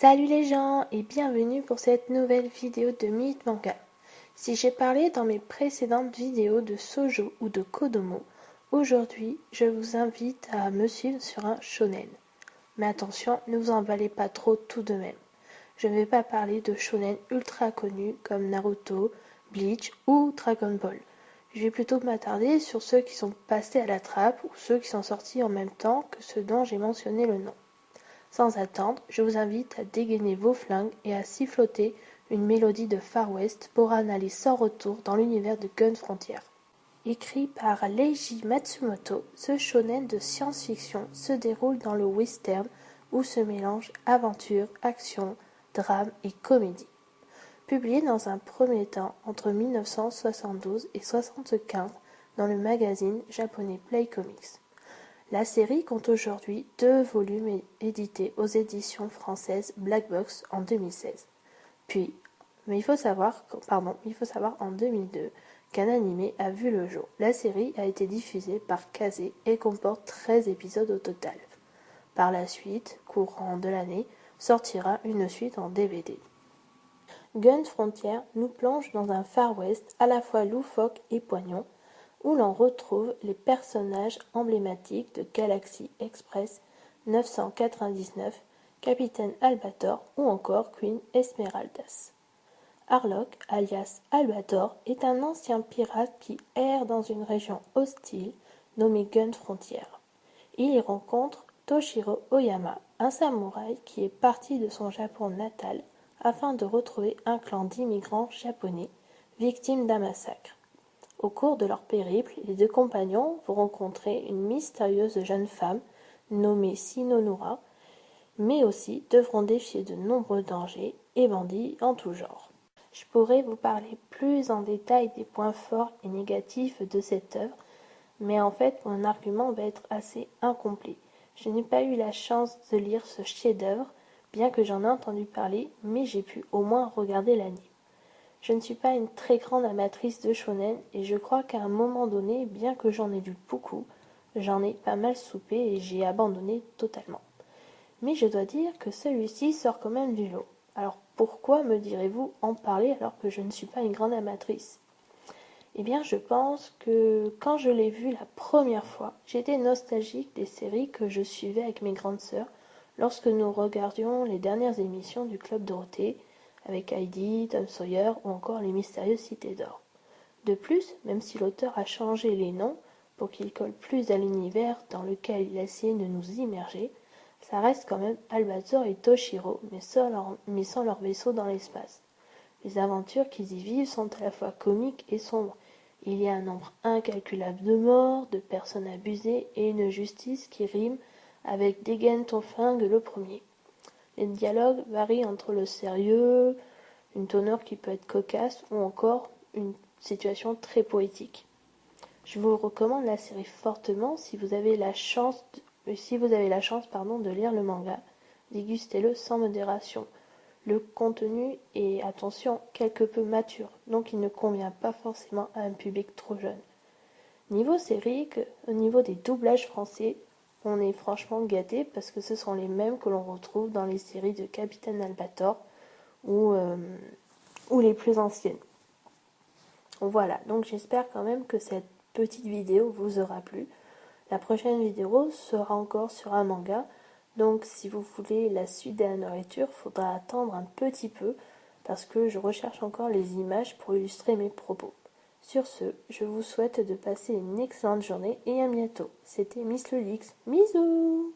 Salut les gens et bienvenue pour cette nouvelle vidéo de Minute Manga. Si j'ai parlé dans mes précédentes vidéos de Shoujo ou de Kodomo, aujourd'hui je vous invite à me suivre sur un shonen. Mais attention, ne vous emballez pas trop tout de même. Je ne vais pas parler de shonen ultra connus comme Naruto, Bleach ou Dragon Ball. Je vais plutôt m'attarder sur ceux qui sont passés à la trappe ou ceux qui sont sortis en même temps que ceux dont j'ai mentionné le nom. Sans attendre, je vous invite à dégainer vos flingues et à siffloter une mélodie de Far West pour en aller sans retour dans l'univers de Gun Frontier. Écrit par Leiji Matsumoto, ce shonen de science-fiction se déroule dans le western où se mélangent aventure, action, drame et comédie. Publié dans un premier temps entre 1972 et 1975 dans le magazine japonais Play Comics. La série compte aujourd'hui 2 volumes édités aux éditions françaises Black Box en 2016. Mais il faut savoir en 2002 qu'un animé a vu le jour. La série a été diffusée par Kazé et comporte 13 épisodes au total. Par la suite, courant de l'année, sortira une suite en DVD. Gun Frontier nous plonge dans un Far West à la fois loufoque et poignant, où l'on retrouve les personnages emblématiques de Galaxy Express 999, Capitaine Albator ou encore Queen Esmeraldas. Harlock, alias Albator, est un ancien pirate qui erre dans une région hostile nommée Gun Frontier. Il y rencontre Toshiro Oyama, un samouraï qui est parti de son Japon natal afin de retrouver un clan d'immigrants japonais victimes d'un massacre. Au cours de leur périple, les 2 compagnons vont rencontrer une mystérieuse jeune femme nommée Sinonura, mais aussi devront défier de nombreux dangers et bandits en tout genre. Je pourrais vous parler plus en détail des points forts et négatifs de cette œuvre, mais en fait mon argument va être assez incomplet. Je n'ai pas eu la chance de lire ce chef-d'œuvre, bien que j'en ai entendu parler, mais j'ai pu au moins regarder l'anime. Je ne suis pas une très grande amatrice de shonen et je crois qu'à un moment donné, bien que j'en ai lu beaucoup, j'en ai pas mal soupé et j'ai abandonné totalement. Mais je dois dire que celui-ci sort quand même du lot. Alors pourquoi me direz-vous en parler alors que je ne suis pas une grande amatrice ? Eh bien je pense que quand je l'ai vu la première fois, j'étais nostalgique des séries que je suivais avec mes grandes sœurs lorsque nous regardions les dernières émissions du Club Dorothée, avec Heidi, Tom Sawyer ou encore les mystérieuses cités d'or. De plus, même si l'auteur a changé les noms pour qu'ils collent plus à l'univers dans lequel il a essayé de nous immerger, ça reste quand même Albator et Toshiro, mais sans leur vaisseau dans l'espace. Les aventures qu'ils y vivent sont à la fois comiques et sombres. Il y a un nombre incalculable de morts, de personnes abusées et une justice qui rime avec dégaine ton flingue le premier. Les dialogues varient entre le sérieux, une teneur qui peut être cocasse ou encore une situation très poétique. Je vous recommande la série fortement si vous avez la chance de lire le manga. Dégustez-le sans modération. Le contenu est, attention, quelque peu mature, donc il ne convient pas forcément à un public trop jeune. Niveau série, au niveau des doublages français, on est franchement gâté parce que ce sont les mêmes que l'on retrouve dans les séries de Capitaine Albator ou les plus anciennes. Voilà, donc j'espère quand même que cette petite vidéo vous aura plu. La prochaine vidéo sera encore sur un manga, donc si vous voulez la suite de la nourriture, il faudra attendre un petit peu parce que je recherche encore les images pour illustrer mes propos. Sur ce, je vous souhaite de passer une excellente journée et à bientôt. C'était Miss Lulix. Bisous!